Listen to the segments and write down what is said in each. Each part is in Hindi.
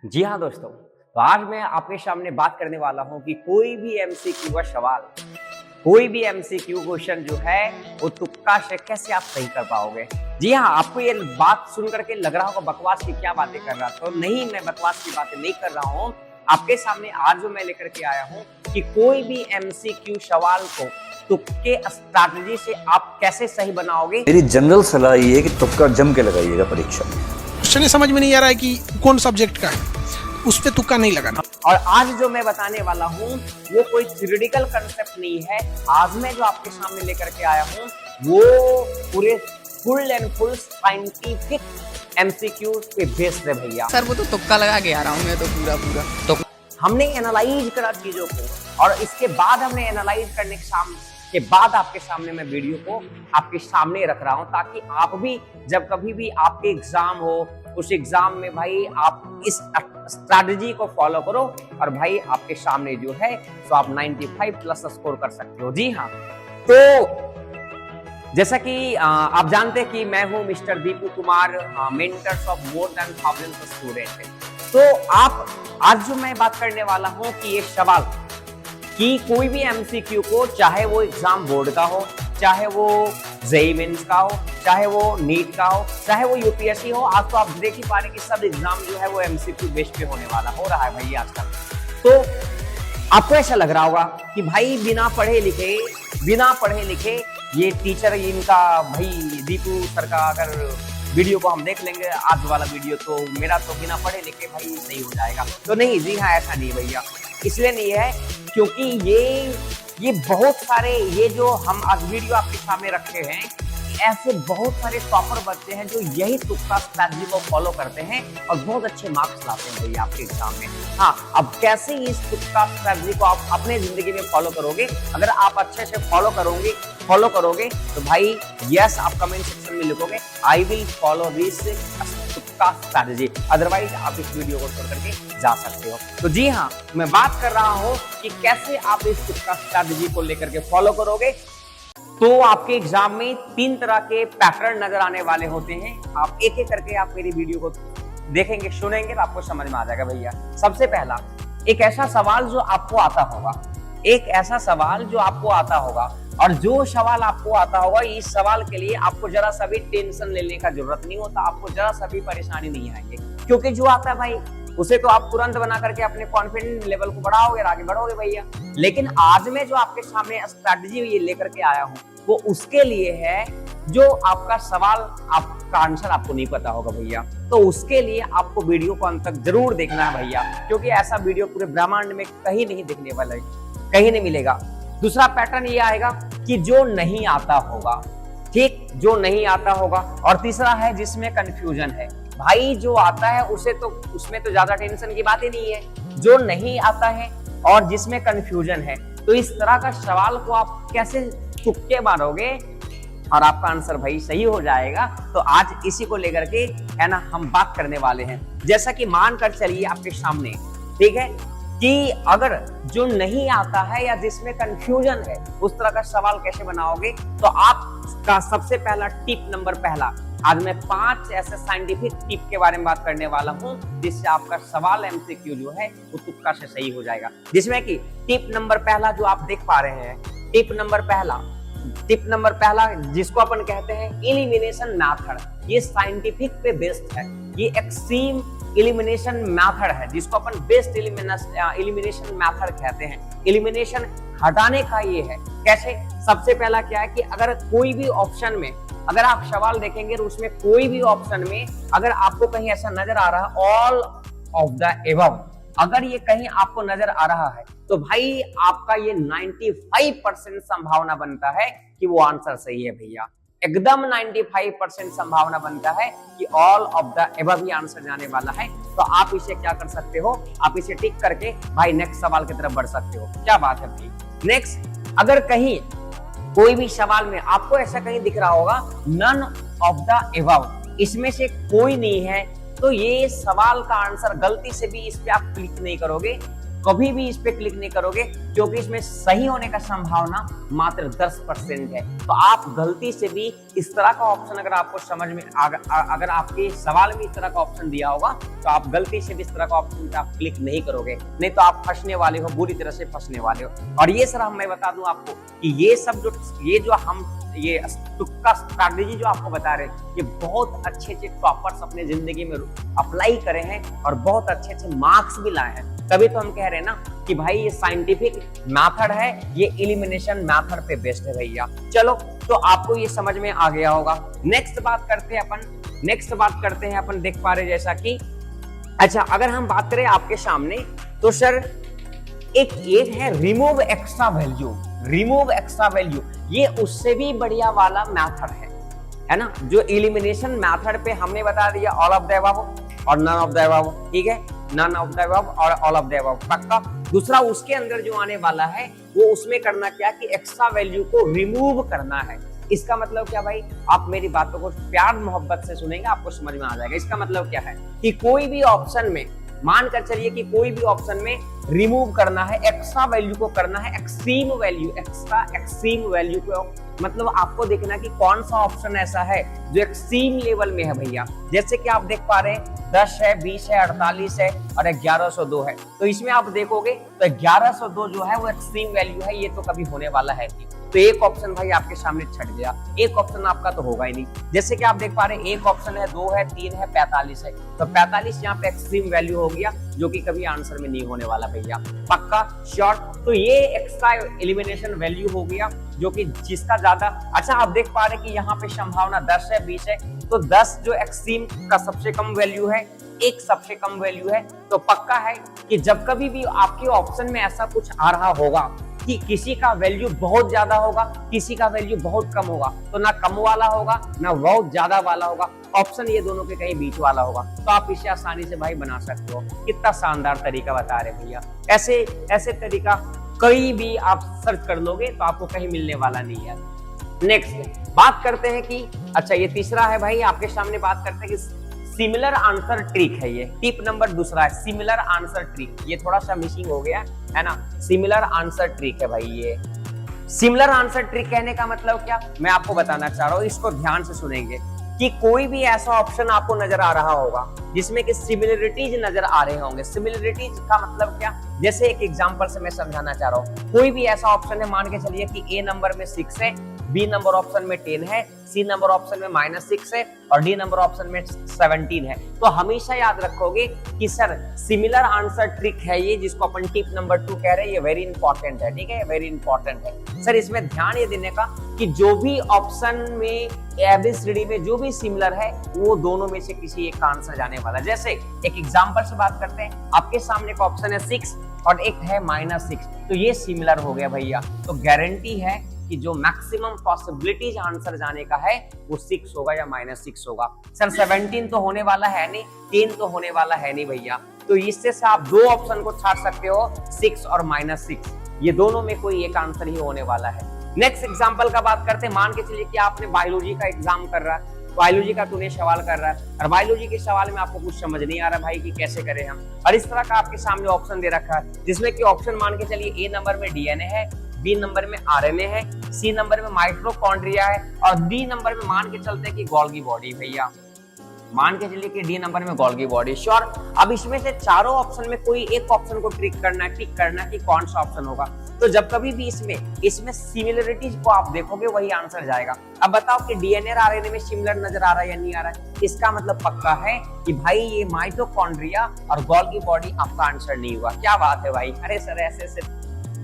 जी हाँ दोस्तों, तो आज मैं आपके सामने बात करने वाला हूँ कि कोई भी एमसीक्यू का सवाल, कोई भी एमसीक्यू क्वेश्चन जो है वो तुक्का से कैसे आप सही कर पाओगे। जी हाँ, आपको ये बात सुन करके लग रहा होगा बकवास की क्या बातें कर रहा, तो नहीं, मैं बकवास की बातें नहीं कर रहा हूँ। आपके सामने आज जो मैं लेकर के आया हूँ कि कोई भी एमसीक्यू सवाल को तुक्के स्ट्रैटेजी से आप कैसे सही बनाओगे। मेरी जनरल सलाह ये है कि तुक्का जम के लगाइएगा परीक्षा में। क्वेश्चन समझ में नहीं आ रहा है कि कौन सब्जेक्ट का है, उस पे तुक्का नहीं लगाना। और आज जो मैं बताने वाला हूँ वो कोई थ्योरेटिकल कंसेप्ट नहीं है। आज मैं जो आपके सामने लेकर के आया हूँ वो पूरे full and full scientific MCQ पे बेस्ड है भैया। सर वो तो तुक्का लगा के आ रहा हूँ मैं तो पूरा तो हमने एनालाइज करा चीजों को और इसके बाद हमने एनालाइज करने के बाद आपके सामने मैं वीडियो को आपके सामने रख रहा हूं, ताकि आप भी जब कभी भी आपके एग्जाम हो उस एग्जाम में भाई आप इस स्ट्रैटेजी को फॉलो करो और भाई आपके सामने जो है तो आप 95 प्लस स्कोर कर सकते हो। जी हाँ, तो जैसा कि आप जानते हैं कि मैं हूं mister Deepu Kumar, mentors of more than thousand student. तो आप आज जो मैं बात करने वाला हूं कि ये सवाल कि कोई भी एमसीक्यू को, चाहे वो एग्जाम बोर्ड का हो, चाहे वो जेईई मेंस का हो, चाहे वो नीट का हो, चाहे वो यूपीएससी हो, आज तो आप देख ही पा रहे कि सब एग्जाम जो है वो एमसीक्यू बेस्ड पे होने वाला हो रहा है भाई आजकल। तो आपको ऐसा लग रहा होगा कि भाई बिना पढ़े लिखे ये टीचर इनका भाई दीपू सर का अगर वीडियो को हम देख लेंगे आज वाला वीडियो तो मेरा तो बिना पढ़े लिखे भाई सही हो जाएगा। तो नहीं, जी हाँ, ऐसा नहीं भैया, इसलिए नहीं है क्योंकि ये बहुत सारे, ये जो हम आज वीडियो आपके सामने रखे हैं, ऐसे बहुत सारे टॉपर बच्चे हैं जो यही तुक्का स्ट्रैटेजी को फॉलो करते हैं और बहुत अच्छे मार्क्स लाते हैं भैया आपके एग्जाम में। हाँ, अब कैसे इस तुक्का स्ट्रैटेजी को आप अपने जिंदगी में फॉलो करोगे, अगर आप अच्छे से फॉलो करोगे तो भाई यस आप कमेंट सेक्शन में लिखोगे आई विल फॉलो दिस तुक्का स्ट्रैटेजी, अदरवाइज आप इस वीडियो को छोड़ करके जा सकते हो। तो जी हाँ, मैं बात कर रहा हूँ कि कैसे आप इस तुक्का स्ट्रैटेजी को लेकर के फॉलो करोगे। तो आपके एग्जाम में 3 तरह के पैटर्न नजर आने वाले होते हैं। आप एक एक करके आप मेरी वीडियो को देखेंगे, सुनेंगे तो आपको समझ में आ जाएगा भैया। सबसे पहला, एक ऐसा सवाल जो आपको आता होगा, और जो सवाल आपको आता होगा, इस सवाल के लिए आपको जरा सा भी टेंशन लेने का जरूरत नहीं होता, आपको जरा सा भी परेशानी नहीं आएंगे, क्योंकि जो आता है भाई उसे तो आप तुरंत बना करके अपने कॉन्फिडेंस लेवल को बढ़ाओगे, आगे बढ़ोगे भैया। लेकिन आज मैं जो आपके सामने स्ट्रैटेजी ये लेकर के आया हूँ वो उसके लिए है जो आपका सवाल, आपका आंसर आपको नहीं पता होगा भैया, तो उसके लिए आपको वीडियो को अंत तक जरूर देखना है भैया, क्योंकि ऐसा वीडियो पूरे ब्रह्मांड में कहीं नहीं देखने वाला है, कहीं नहीं मिलेगा। दूसरा पैटर्न ये आएगा कि जो नहीं आता होगा, ठीक, जो नहीं आता होगा। और तीसरा है जिसमें कंफ्यूजन है। भाई जो आता है उसमें तो ज्यादा टेंशन की बात ही नहीं है, जो नहीं आता है और जिसमें कंफ्यूजन है, तो इस तरह का सवाल को आप कैसे तुक्के मारोगे और आपका आंसर भाई सही हो जाएगा। तो आज इसी को लेकर के है ना हम बात करने वाले हैं। जैसा कि मान कर चलिए आपके सामने, ठीक है, कि अगर जो नहीं आता है या जिसमें कंफ्यूजन है उस तरह का सवाल कैसे बनाओगे, तो आपका सबसे पहला टिप नंबर पहला, आज मैं 5 ऐसे साइंटिफिक टिप के बारे में बात करने वाला हूं जिससे आपका सवाल एमसीक्यू जो है वो तुक्का से सही हो जाएगा। जिसमें कि टिप नंबर पहला जो आप देख पा रहे हैं, टिप नंबर पहला जिसको अपन कहते हैं एलिमिनेशन मेथड, ये साइंटिफिक पे बेस्ड है, ये एक्सट्रीम एलिमिनेशन मेथड है जिसको अपन बेस्ट एलिमिनेशन मेथड कहते हैं। एलिमिनेशन हटाने का ये है। कैसे? सबसे पहला क्या है कि अगर कोई भी ऑप्शन में, अगर आप सवाल देखेंगे तो उसमें कोई भी ऑप्शन में अगर आपको कहीं ऐसा नजर आ रहा है ऑल ऑफ द एबव, अगर ये कहीं आपको नजर आ रहा है तो भाई आपका ये 95% संभावना बनता है कि वो आंसर सही है भैया, एकदम 95% संभावना बनता है कि all of the above he answer जाने वाला है। तो आप इसे क्या कर सकते हो, आप इसे टिक करके भाई नेक्स्ट सवाल की तरफ बढ़ सकते हो। क्या बात है भाई। नेक्स्ट, अगर कहीं कोई भी सवाल में आपको ऐसा कहीं दिख रहा होगा नन ऑफ द एबव, इसमें से कोई नहीं है, तो ये सवाल का आंसर गलती से भी इस पे आप क्लिक नहीं करोगे, कभी भी इस पे क्लिक नहीं करोगे, क्योंकि इसमें सही होने का संभावना मात्र 10% है। तो आप गलती से भी इस तरह का ऑप्शन अगर आपको समझ में अगर आपके सवाल में इस तरह का ऑप्शन दिया होगा तो आप गलती से भी इस तरह का ऑप्शन पे आप क्लिक नहीं करोगे, नहीं तो आप फंसने वाले हो, बुरी तरह से फंसने वाले हो। और ये सर मैं बता दूं आपको कि ये जो हम ये तुक्का स्ट्रैटेजी जो आपको बता रहे हैं, ये बहुत अच्छे टॉपर्स अपने जिंदगी में अप्लाई करे हैं और बहुत अच्छे मार्क्स भी लाए हैं। तभी तो हम कह रहे हैं ना कि भाई ये साइंटिफिक मेथड है, ये एलिमिनेशन मेथड पे बेस्ड है भैया। चलो, तो आपको ये समझ में आ गया होगा। नेक्स्ट बात करते हैं अपन देख पा रहे जैसा कि अच्छा, अगर हम बात करें आपके सामने तो सर एक है रिमूव एक्स्ट्रा वैल्यू, ये उससे भी बढ़िया वाला मेथड है ना, जो एलिमिनेशन मेथड पे हमने बता दिया ऑल ऑफ द अबव और नन ऑफ द अबव, ठीक है, नन ऑफ द अबव और ऑल ऑफ द अबव पक्का। दूसरा उसके अंदर जो आने वाला है वो उसमें करना क्या कि एक्स्ट्रा वैल्यू को रिमूव करना है। इसका मतलब क्या भाई, आप मेरी बातों को प्यार मोहब्बत से सुनेंगे, आपको समझ में आ जाएगा। इसका मतलब क्या है कि कोई भी ऑप्शन में मानकर चलिए कि कोई भी ऑप्शन में रिमूव करना है, एक्स्ट्रा वैल्यू को करना है एक्सट्रीम वैल्यू को, मतलब आपको देखना कि कौन सा ऑप्शन ऐसा है जो एक्सट्रीम लेवल में है भैया। जैसे कि आप देख पा रहे हैं 10 है, 20 है, 48 है और 1102 है। तो इसमें आप देखोगे तो 1102 जो है वो एक्सट्रीम वैल्यू है, ये तो कभी होने वाला है नहीं। तो एक ऑप्शन भाई आपके सामने छट गया, एक ऑप्शन आपका तो होगा ही नहीं। जैसे कि आप देख पा रहे हैं एक ऑप्शन है, 2 है, 3 है, 45 है। तो 45 यहाँ पे एक्सट्रीम वैल्यू हो गया, जो कि कभी आंसर में नहीं होने वाला भैया, पक्का श्योर। तो ये एक्स्ट्रा एलिमिनेशन वैल्यू हो गया, जो कि जिसका ज्यादा अच्छा आप देख पा रहे हैं कि यहाँ पे संभावना 10 है, 20 है। तो 10 जो एक्सट्रीम का सबसे कम वैल्यू है, एक सबसे कम वैल्यू है। तो पक्का है कि जब कभी भी आपके ऑप्शन में ऐसा कुछ आ रहा होगा कि किसी का वैल्यू बहुत ज्यादा होगा, किसी का वैल्यू बहुत कम होगा, तो ना कम वाला होगा ना बहुत ज्यादा वाला होगा, ऑप्शन ये दोनों के कहीं बीच वाला होगा। तो आप इसे आसानी से भाई बना सकते हो। कितना शानदार तरीका बता रहे भैया। ऐसे तरीका कहीं भी आप सर्च कर लोगे तो आपको कहीं मिलने वाला नहीं है। नेक्स्ट बात करते हैं कि अच्छा, ये तीसरा है भाई आपके सामने, बात करते हैं कि सिमिलर आंसर ट्रिक है। ये टिप नंबर दूसरा है, सिमिलर आंसर ट्रिक। ये थोड़ा सा मिसिंग हो गया है ना, सिमिलर आंसर ट्रिक है भाई। ये सिमिलर आंसर ट्रिक कहने का मतलब क्या, मैं आपको बताना चाह रहा हूँ, इसको ध्यान से सुनेंगे कि कोई भी ऐसा ऑप्शन आपको नजर आ रहा होगा जिसमें कि सिमिलरिटीज नजर आ रहे होंगे। सिमिलरिटीज का मतलब क्या, जैसे एक एग्जांपल से मैं समझाना चाह रहा हूँ। कोई भी ऐसा ऑप्शन है, मान के चलिए कि ए नंबर में 6 है, बी नंबर ऑप्शन में 10 है, सी नंबर ऑप्शन में -6 है और डी नंबर ऑप्शन में 17 है। तो हमेशा याद रखोगे कि सर सिमिलर आंसर ट्रिक है ये, जिसको अपन टिप नंबर 2 कह रहे हैं। ये वेरी इंपॉर्टेंट है, ठीक है, वेरी इंपॉर्टेंट है सर। इसमें ध्यान ये देने का कि जो भी ऑप्शन में ABCD में जो भी सिमिलर है, वो दोनों में से किसी एक का आंसर जाने वाला। जैसे एक एग्जांपल से बात करते हैं, आपके सामने एक ऑप्शन है 6 और एक है -6, तो ये सिमिलर हो गया भैया। तो गारंटी है कि जो मैक्सिमम पॉसिबिलिटीज आंसर जाने का है वो 6 होगा या -6 होगा। सर 17 तो होने वाला है नहीं, 10 तो होने वाला है नहीं भैया। तो इससे से आप दो ऑप्शन को छाट सकते हो, 6 और -6, ये दोनों में कोई एक आंसर ही होने वाला है। नेक्स्ट एग्जांपल का बात करते हैं। मान के चलिए कि आपने बायोलॉजी का एग्जाम कर रहा है, बायोलॉजी का तूने सवाल कर रहा है और बायोलॉजी के सवाल में आपको कुछ समझ नहीं आ रहा भाई कि कैसे करें हम, और इस तरह का आपके सामने ऑप्शन दे रखा है, जिसमें कि ऑप्शन मान के चलिए ए नंबर में DNA है, बी नंबर में RNA है, सी नंबर में माइटोकॉन्ड्रिया है और डी नंबर में मान के चलते हैं कि गोल्गी बॉडी भैया। मान के चलिए कि डी नंबर में गोल्गी बॉडी, श्योर। अब इसमें से चारों ऑप्शन में कोई एक ऑप्शन को टिक करना कि कौन सा ऑप्शन होगा। तो जब कभी भी इसमें सिमिलरिटीज को आप देखोगे वही आंसर जाएगा। अब बताओ कि DNA और RNA में सिमिलर नजर आ रहा है या नहीं आ रहा है। इसका मतलब पक्का है कि भाई ये माइटोकॉन्ड्रिया और गोल्गी बॉडी आपका आंसर नहीं हुआ। क्या बात है भाई, अरे सर ऐसे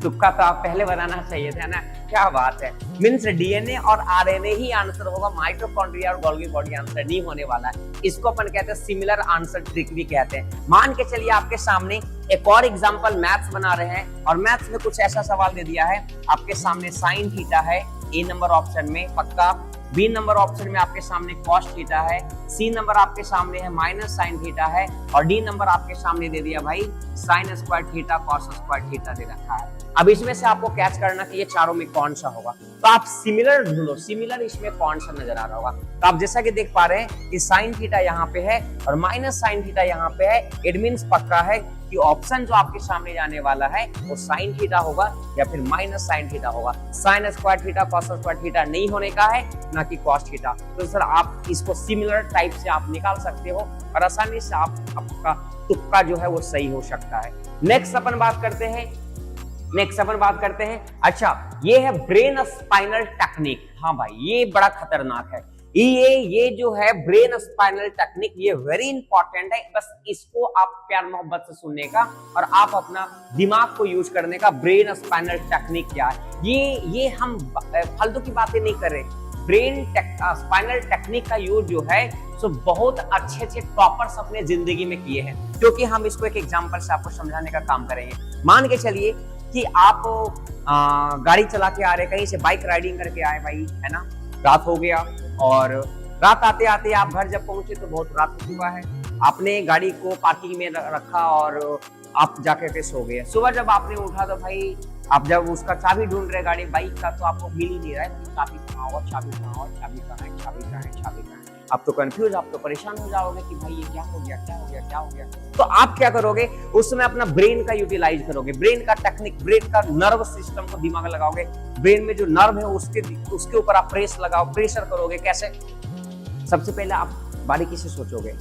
तुक्का तो आप पहले बनाना चाहिए था ना, क्या बात है। मींस DNA और RNA ही आंसर होगा, माइटोकॉन्ड्रिया और गोल्गी बॉडी आंसर नहीं होने वाला है। इसको अपन कहते हैं सिमिलर आंसर ट्रिक भी कहते हैं। मान के चलिए आपके सामने एक और एग्जांपल मैथ्स बना रहे हैं और मैथ्स में कुछ ऐसा सवाल दे दिया है, आपके सामने साइन थीटा है ए नंबर ऑप्शन में पक्का, बी नंबर ऑप्शन में आपके सामने कॉस थीटा है, सी नंबर आपके सामने है माइनस साइन थीटा है और डी नंबर आपके सामने दे दिया भाई sine square theta cos square theta दे रखा है। अब इसमें से आपको कैच करना कि ये चारों में कौन सा होगा। तो आप सिमिलर ढूंढो, सिमिलर इसमें कौन सा नजर आ रहा होगा। तो आप जैसा कि देख पा रहे हैं कि साइन थीटा यहाँ पे है और माइनस साइन थीटा यहाँ पे है। इट मींस पक्का है कि ऑप्शन जो आपके सामने जाने वाला है वो साइन थीटा होगा या फिर माइनस साइन थीटा होगा। Sign square theta cos square theta नहीं होने का है, ना कि कॉस थीटा। तो सर आप इसको सिमिलर टाइप से आप निकाल सकते हो और आसानी से आपका तुक्का जो है वो सही हो सकता है। नेक्स्ट अपन बात करते हैं अच्छा, ये है ब्रेन स्पाइनल टेक्निक। हाँ भाई, ये बड़ा खतरनाक है। ये जो है ब्रेन स्पाइनल टेक्निक, ये वेरी इंपॉर्टेंट है। बस इसको आप प्यार मोहब्बत से सुनने का और आप अपना दिमाग को यूज करने का। ब्रेन स्पाइनल टेक्निक क्या है, ये हम फालतू की बातें नहीं कर रहे। ब्रेन स्पाइनल टेक्निक का यूज जो है सो बहुत अच्छे टॉपर्स अपने जिंदगी में किए हैं, क्योंकि हम इसको एक एग्जांपल से आपको समझाने का काम करेंगे। मान के चलिए कि आप गाड़ी चला के आ रहे, कहीं से बाइक राइडिंग करके आए भाई, है ना, रात हो गया और रात आते आते आप घर जब पहुंचे तो बहुत रात हो चुका है। आपने गाड़ी को पार्किंग में रखा और आप जाके के सो गए। सुबह जब आपने उठा तो भाई आप जब उसका चाबी ढूंढ रहे गाड़ी बाइक का, तो आपको मिल ही नहीं रहा है। चाबी कहाँ हो, चाबी कहाँ हो, चाबी कहाँ है, चाबी कहाँ है, चाबी कहाँ है। आप तो कंफ्यूज, आप तो परेशान हो जाओगे कि भाई ये क्या हो गया, क्या हो गया, क्या हो गया। तो आप क्या करोगे उस समय, अपना ब्रेन का यूटिलाइज करोगे, ब्रेन का टेक्निक, ब्रेन का नर्व सिस्टम को दिमाग लगाओगे। ब्रेन में जो नर्व है उसके ऊपर आप प्रेस लगाओ, प्रेशर करोगे। कैसे? सबसे पहले आप बारीकी से सोचोगे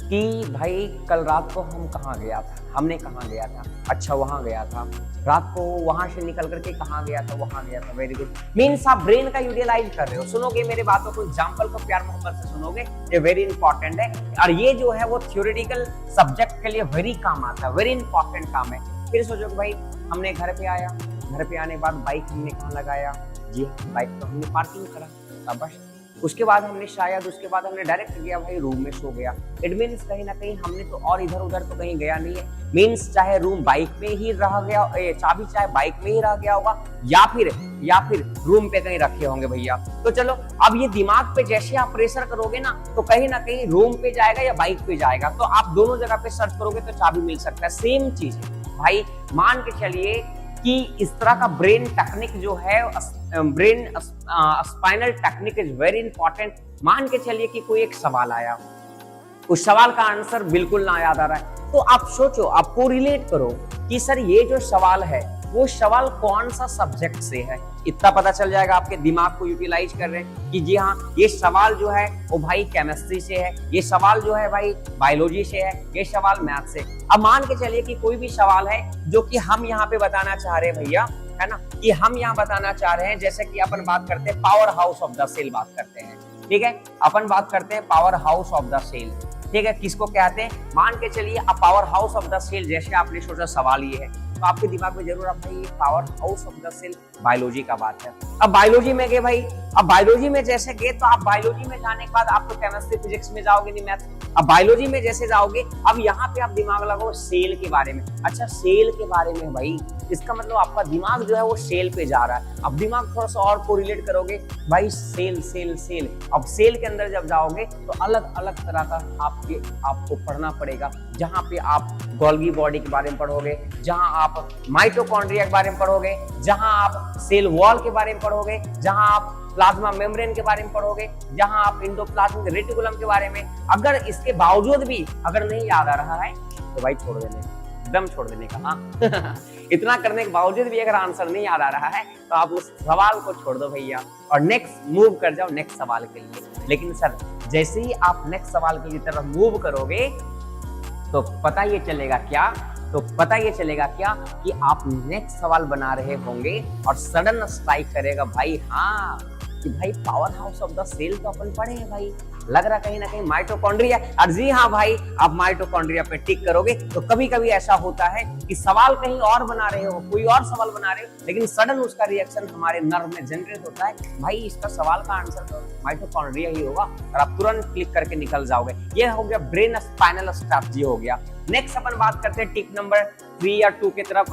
कि भाई कल रात को हम कहाँ गया था, हमने कहाँ गया था, अच्छा वहां गया था, रात को वहां से निकल करके कहाँ गया था, वहां गया था। Very good. मीन्स आप ब्रेन का यूटिलाइज कर रहे हो। सुनोगे मेरे बातों को, एग्जांपल को प्यार मोहब्बत से सुनोगे, ये वेरी इंपॉर्टेंट है। और ये जो है वो थ्योरेटिकल सब्जेक्ट के लिए वेरी काम आता है, वेरी इंपॉर्टेंट काम है। फिर सोचो भाई हमने घर पे आया, घर पे आने के बाद बाइक हमने कहाँ लगाया, जी बाइक तो हमने पार्किंग करा, बस। उसके बाद हमने शायद उसके बाद हमने डायरेक्ट गया भाई रूम में सो गया। इट मीन्स कहीं ना कहीं हमने तो और इधर उधर तो कहीं गया नहीं है। मीन्स चाहे रूम बाइक में ही रह गया, चाबी चाहे बाइक में ही रह गया होगा, या फिर रूम पे कहीं रखे होंगे भैया। तो चलो अब ये दिमाग पे जैसे आप प्रेशर करोगे ना, तो कहीं ना कहीं रूम पे जाएगा या बाइक पे जाएगा। तो आप दोनों जगह पे सर्च करोगे तो चाबी मिल सकता है। सेम चीज है भाई। मान के चलिए कि इस तरह का ब्रेन टेक्निक जो है, brain spinal technique is very important. मान के चलिए कि कोई एक सवाल आया, उस सवाल का आंसर बिल्कुल ना याद आ रहा है, तो आप सोचो, आपको रिलेट करो कि सर ये जो सवाल है वो सवाल कौन सा सब्जेक्ट से है। इतना पता चल जाएगा, आपके दिमाग को यूटिलाइज कर रहे हैं कि जी हाँ ये सवाल जो है वो भाई केमिस्ट्री से है, ये सवाल जो है भाई बायोलॉजी से है, ये सवाल मैथ से। अब मान के चलिए कि कोई भी सवाल है जो कि हम यहाँ पे बताना चाह रहे हैं भैया, है ना, कि हम यहाँ बताना चाह रहे हैं, जैसे कि अपन बात करते हैं power house of the cell बात करते हैं, ठीक है। अपन बात करते हैं power house of the cell, ठीक है। किसको कहते हैं? मान के चलिए अब power house of the cell, जैसे आपने सोचा सवाल ये है, तो आपके दिमाग में जरूर आता है ये power house of the cell biology का बात है। अब बायोलॉजी में गए भाई, अब बायोलॉजी में जैसे गए तो आप बायोलॉजी में जाने के बाद आप तो केमिस्ट्री फिजिक्स में जाओगे, नहीं मैथ। अब बायोलॉजी में जैसे जाओगे, अब यहाँ पे आप दिमाग लगाओ सेल के बारे में। अच्छा सेल के बारे में भाई, इसका मतलब आपका दिमाग जो है वो सेल पे जा रहा है। अब दिमाग थोड़ा सा और कोरिलेट करोगे भाई, सेल सेल सेल। अब सेल के अंदर जब जाओगे तो अलग अलग तरह का आपको पढ़ना पड़ेगा, जहाँ पे आप गोल्गी बॉडी के बारे में पढ़ोगे, जहाँ आप माइटोकॉन्ड्रिया के बारे में पढ़ोगे, जहाँ आप सेल वॉल के बारे में पढ़ोगे, जहाँ आप प्लाज्मा मेम्ब्रेन के बारे में पढ़ोगे, जहां आप एंडोप्लाज्मिक रेटिकुलम के बारे में। अगर इसके बावजूद भी अगर नहीं याद आ रहा है तो भाई छोड़ देने, दम छोड़ देने का। हाँ इतना करने के बावजूद भी अगर आंसर नहीं याद आ रहा है तो आप उस सवाल को छोड़ दो भैया और नेक्स्ट मूव कर जाओ नेक्स्ट सवाल के लिए। लेकिन सर जैसे ही आप नेक्स्ट सवाल की तरफ मूव करोगे तो पता ये चलेगा क्या कि आप नेक्स्ट सवाल बना रहे होंगे और सडन स्ट्राइक करेगा भाई, हाँ कि भाई power house of the cell तो अपन पढ़े हैं भाई, लग रहा कहीं ना कहीं माइटोकॉन्ड्रिया। और जी हाँ भाई, आप माइटोकॉन्ड्रिया पे टिक करोगे तो कभी कभी ऐसा होता है कि सवाल कहीं और बना रहे हो, कोई और सवाल बना रहे हो, लेकिन सडन उसका रिएक्शन हमारे नर्व में जनरेट होता है, भाई इसका सवाल का आंसर तो माइटोकॉन्ड्रिया ही होगा, और आप तुरंत क्लिक करके निकल जाओगे। ये हो गया ब्रेन स्पाइनल स्ट्रैटेजी हो गया। नेक्स्ट अपन बात करते हैं टिप नंबर 3 या 2 की तरफ।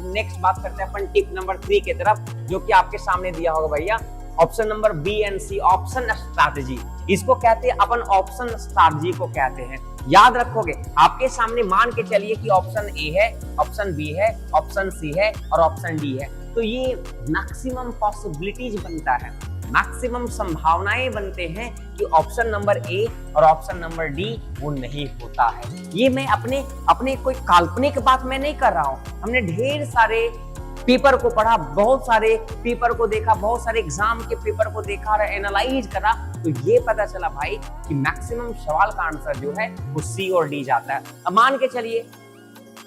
नेक्स्ट बात करते हैं अपन टिप नंबर 3 की तरफ, जो कि आपके सामने दिया होगा भैया, option number B and C, option strategy. इसको कहते हैं अपन, ऑप्शन स्ट्रैटेजी को कहते हैं। याद रखोगे, आपके सामने मान के चलिए कि ऑप्शन ए है, ऑप्शन बी है, ऑप्शन सी है और ऑप्शन डी है, तो ये मैक्सिमम पॉसिबिलिटीज बनता है। मैक्सिमम संभावनाएं बनते हैं कि ऑप्शन नंबर ए और ऑप्शन नंबर डी वो नहीं होता है। ये मैं अपने कोई काल्पनिक बात मैं नहीं कर रहा हूं। हमने ढेर सारे पेपर को पढ़ा, बहुत सारे पेपर को देखा, बहुत सारे एग्जाम के पेपर को देखा और एनालाइज करा, तो ये पता चला भाई कि मैक्सिमम सवाल का आंसर जो है वो सी और डी जाता है। अब मान के चलिए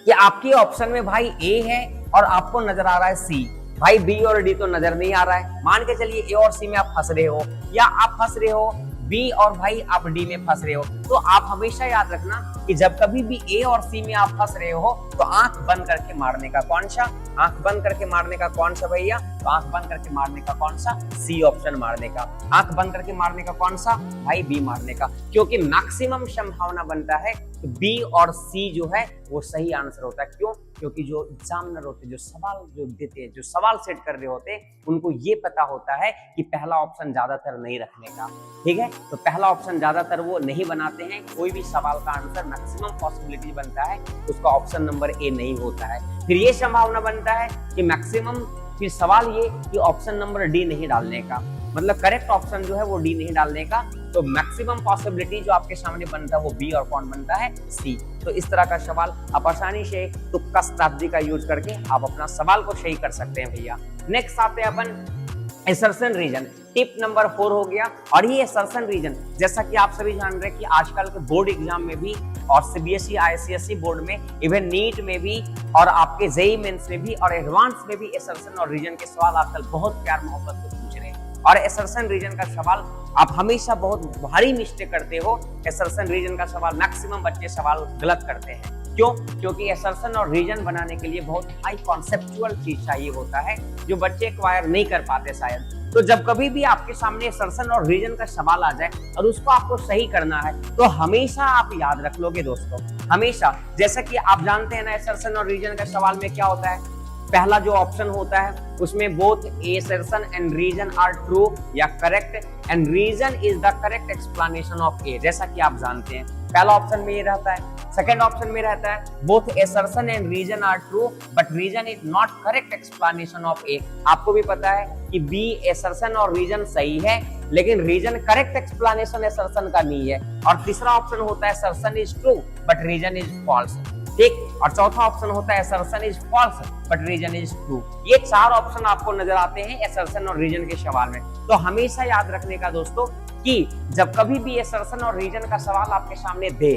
कि आपके ऑप्शन में भाई ए है और आपको नजर आ रहा है सी, भाई बी और डी तो नजर नहीं आ रहा है। मान के चलिए ए और सी में आप फंस रहे हो, या आप फंस रहे हो बी और भाई आप डी में फंस रहे हो। तो आप हमेशा याद रखना कि जब कभी भी ए और सी में आप फंस रहे हो तो आंख बंद करके मारने का कौन सा, आंख बंद करके मारने का कौन सा भैया, तो आंख बंद करके मारने का कौन सा, सी ऑप्शन मारने का। आंख बंद करके मारने का कौन सा भाई, बी मारने का, क्योंकि मैक्सिमम संभावना बनता है कि बी और सी जो है वो सही आंसर होता है। क्यों? क्योंकि जो एग्जामिनर होते, जो सवाल जो देते हैं, जो सवाल सेट कर रहे होते हैं, उनको ये पता होता है कि पहला ऑप्शन ज्यादातर नहीं रखने का, ठीक है। तो पहला ऑप्शन ज्यादातर वो नहीं बनाते हैं। कोई भी सवाल का आंसर मैक्सिमम पॉसिबिलिटी बनता है उसका ऑप्शन नंबर ए नहीं होता है। फिर ये संभावना बनता है कि मैक्सिमम, फिर सवाल ये कि ऑप्शन नंबर डी नहीं डालने का, मतलब करेक्ट ऑप्शन जो है वो डी नहीं डालने का। तो मैक्सिमम पॉसिबिलिटी जो आपके सामने बनता है वो बी और कौन बनता है, सी। तो इस तरह का सवाल आप आसानी से तुक्का स्ट्रैटेजी का यूज करके आप अपना सवाल को सही कर सकते हैं भैया। नेक्स्ट आते हैं अपन असर्शन रीजन, टिप नंबर 4 हो गया। और ये असर्शन रीजन जैसा कि आप सभी जान रहे हैं कि आजकल के बोर्ड एग्जाम में भी और सीबीएसई आईसीएसई बोर्ड में, इवन नीट में भी और आपके जेईई मेंस में भी और एडवांस में भी असर्शन और रीजन के सवाल आजकल बहुत प्यार मोहब्बत से पूछ रहे हैं। और असर्शन रीजन का सवाल आप हमेशा बहुत भारी मिस्टेक करते हो। असर्शन रीजन का सवाल मैक्सिमम बच्चे सवाल गलत करते हैं। क्यों? क्योंकि असर्शन और रीजन बनाने के लिए बहुत हाई कॉन्सेप्चुअल चीज चाहिए होता है जो बच्चे एक्वायर नहीं कर पाते शायद। तो जब कभी भी आपके सामने असर्शन और रीजन का सवाल आ जाए और उसको आपको सही करना है तो हमेशा आप याद रख लोगे दोस्तों, हमेशा। जैसा कि आप जानते हैं ना, असर्शन और रीजन का सवाल में क्या होता है, पहला जो ऑप्शन होता है उसमें both assertion and reason are true या correct and reason is the correct explanation of A, जैसा कि आप जानते हैं पहला ऑप्शन में ये रहता है। सेकंड ऑप्शन में रहता है both assertion and reason are true but reason is not correct explanation of A. आपको भी पता है कि बी असर्शन और रीजन सही है लेकिन रीजन करेक्ट एक्सप्लेनेशन असर्शन का नहीं है। और तीसरा ऑप्शन होता है assertion is true but reason is false, ठीक। और चौथा ऑप्शन होता है assertion is false but reason is true. ये 4 ऑप्शन आपको नजर आते हैं असर्शन और रीजन के सवाल में। तो हमेशा याद रखने का दोस्तों कि जब कभी भी असर्शन और रीजन का सवाल आपके सामने दे,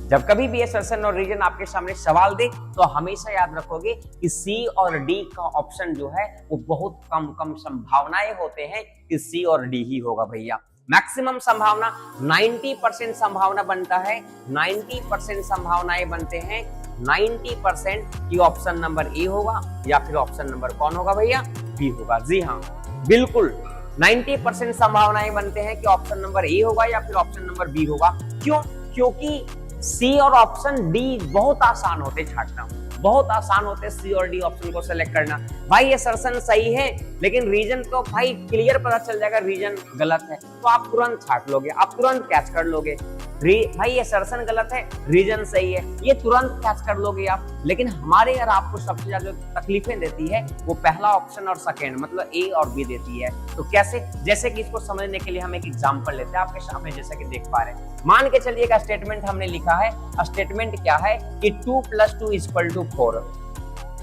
जब कभी भी असर्शन और रीजन आपके सामने सवाल दे तो हमेशा याद रखोगे कि सी और डी का ऑप्शन जो है वो बहुत कम संभावनाएं होते हैं कि सी और डी ही होगा भैया। मैक्सिमम संभावना 90% संभावना बनता है, 90% संभावनाएं बनते हैं 90% कि ऑप्शन नंबर ए होगा या फिर ऑप्शन नंबर कौन होगा भैया, बी होगा। जी हाँ, बिल्कुल 90% संभावनाएं बनते हैं कि ऑप्शन नंबर ए होगा या फिर ऑप्शन नंबर बी होगा। क्यों? क्योंकि सी और ऑप्शन डी बहुत आसान होते छांटना, बहुत आसान होते सी और डी ऑप्शन को सिलेक्ट करना। भाई असर्शन सही है लेकिन रीजन तो भाई क्लियर पता चल जाएगा रीजन गलत है तो आप तुरंत छांट लोगे, आप तुरंत कैच कर लोगे। भाई असर्शन गलत है, रीजन सही है, ये तुरंत कैच कर लोगे आप। लेकिन हमारे यार आपको सबसे ज्यादा तकलीफें देती है वो पहला ऑप्शन और सेकेंड, मतलब ए और बी देती है। तो कैसे? जैसे कि इसको समझने के लिए हम एक एग्जांपल लेते हैं आपके सामने, जैसा कि देख पा रहे हैं। मान के चलिए एक स्टेटमेंट हमने लिखा है। स्टेटमेंट क्या है कि 2 + 2 = 4,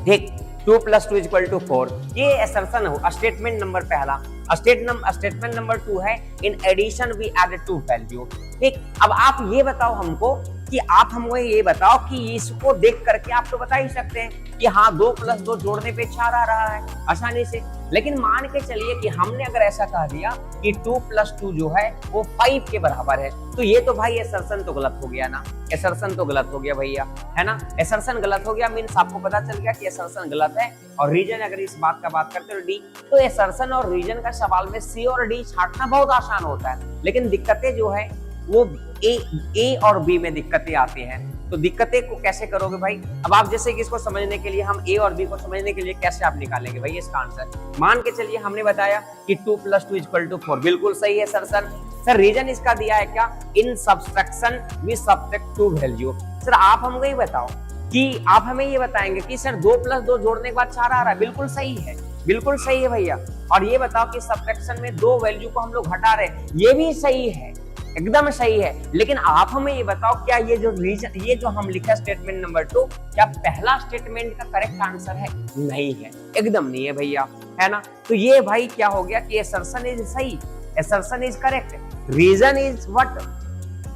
ठीक। 2 + 2 = 4 ये असर्शन हो। स्टेटमेंट नंबर पहला। स्टेटमेंट नंबर 2 है in addition we added 2 value, ठीक। अब आप ये बताओ हमको कि आप हमको ये बताओ कि इसको देख करके आप तो बता ही सकते हैं कि हाँ 2 + 2 जोड़ने पे 4 आ रहा है आसानी से। लेकिन मान के चलिए कि हमने अगर ऐसा कह दिया कि 2 + 2 जो है वो 5 के बराबर है, तो ये तो भाई असर्शन तो गलत हो गया ना, असर्शन तो गलत हो गया भैया, है ना। असर्शन गलत हो गया मीन्स आपको पता चल गया कि असर्शन गलत है। और रीजन अगर इस बात का बात करते हो डी, तो असर्शन और रीजन का सवाल में सी और डी छांटना बहुत आसान होता है। लेकिन दिक्कतें जो है वो ए और बी में दिक्कतें आती हैं। तो दिक्कतें को कैसे करोगे भाई? अब आप जैसे कि इसको समझने के लिए हम ए और बी को समझने के लिए कैसे आप निकालेंगे भाई इसका आंसर? मान के चलिए हमने बताया कि 2 + 2 = 4, बिल्कुल सही है सर। रीजन इसका दिया है क्या? In subtraction we subtract 2 value. Sir आप हमको ये बताओ कि आप हमें ये बताएंगे कि सर 2 + 2 जोड़ने के बाद 4 आ रहा है, बिल्कुल सही है, बिल्कुल सही है भैया। और ये बताओ कि सब्ट्रैक्शन में 2 वैल्यू को हम लोग हटा रहे हैं, ये भी सही है, एकदम सही है। लेकिन आप हमें ये बताओ, क्या ये जो रीजन, ये जो हम लिखा स्टेटमेंट नंबर 2, क्या पहला स्टेटमेंट का करेक्ट आंसर है? नहीं है, एकदम नहीं है भैया, है ना। तो ये भाई क्या हो गया कि assertion इज सही, assertion is correct, reason is what,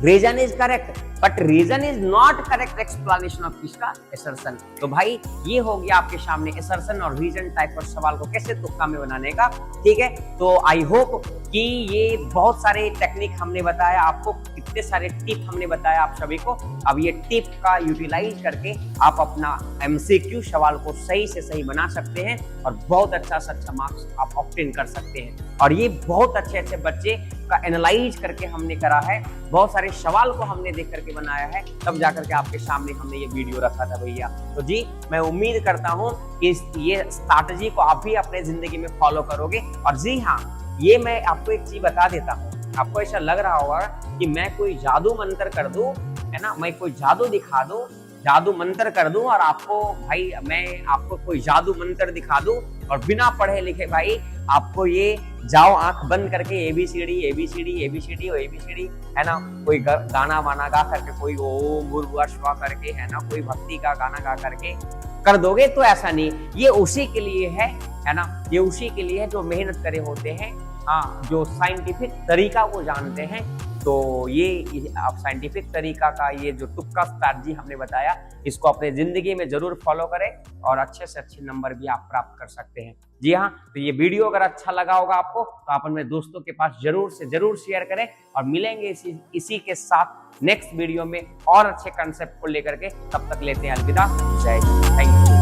reason is correct, but reason is not correct explanation of किसका? असर्शन। तो भाई ये हो गया आपके सामने असर्शन और रीजन टाइप पर सवाल को कैसे तुक्का में बनाने का, ठीक है। तो आई होप कि ये बहुत सारे टेक्निक हमने बताया आपको, कितने सारे टिप हमने बताया आप सभी को। अब ये टिप का यूटिलाइज करके आप अपना MCQ सवाल को सही से सही बना सकते हैं और बहुत अच्छा से अच्छा मार्क्स आप ऑब्टेन कर सकते हैं। और ये बहुत अच्छे अच्छे बच्चे का एनालाइज करके हमने करा है, बहुत सारे सवाल को हमने देख करके बनाया है, तब जाकर के आपके सामने हमने ये वीडियो रखा था भैया। तो जी मैं उम्मीद करता हूँ कि ये स्ट्रैटेजी को आप भी अपने जिंदगी में फॉलो करोगे। और जी हाँ, ये मैं आपको एक चीज बता देता हूँ, आपको ऐसा लग रहा होगा कि मैं कोई जादू मंत्र कर दूं, है ना, मैं कोई जादू दिखा दूं, जादू मंत्र कर दूं और आपको भाई मैं आपको कोई जादू मंत्र दिखा दूं और बिना पढ़े लिखे भाई आपको ये जाओ आंख बंद करके ABCD ABCD ABCD और ABCD, है ना, कोई गाना वाना गा करके, कोई ओम भूर्भुवः स्वः करके, है ना, कोई भक्ति का गाना गा करके कर दोगे, तो ऐसा नहीं। ये उसी के लिए है ना, ये उसी के लिए है जो मेहनत करे होते हैं, हाँ, जो साइंटिफिक तरीका को जानते हैं। तो ये आप साइंटिफिक तरीका का ये जो तुक्का स्ट्रैटेजी हमने बताया, इसको अपने जिंदगी में जरूर फॉलो करें और अच्छे से अच्छे नंबर भी आप प्राप्त कर सकते हैं। जी हाँ, तो ये वीडियो अगर अच्छा लगा होगा आपको तो आप अपने दोस्तों के पास जरूर से जरूर शेयर करें और मिलेंगे इसी के साथ नेक्स्ट वीडियो में और अच्छे कंसेप्ट को लेकर के। तब तक लेते हैं अलविदा, जय हिंद, थैंक यू।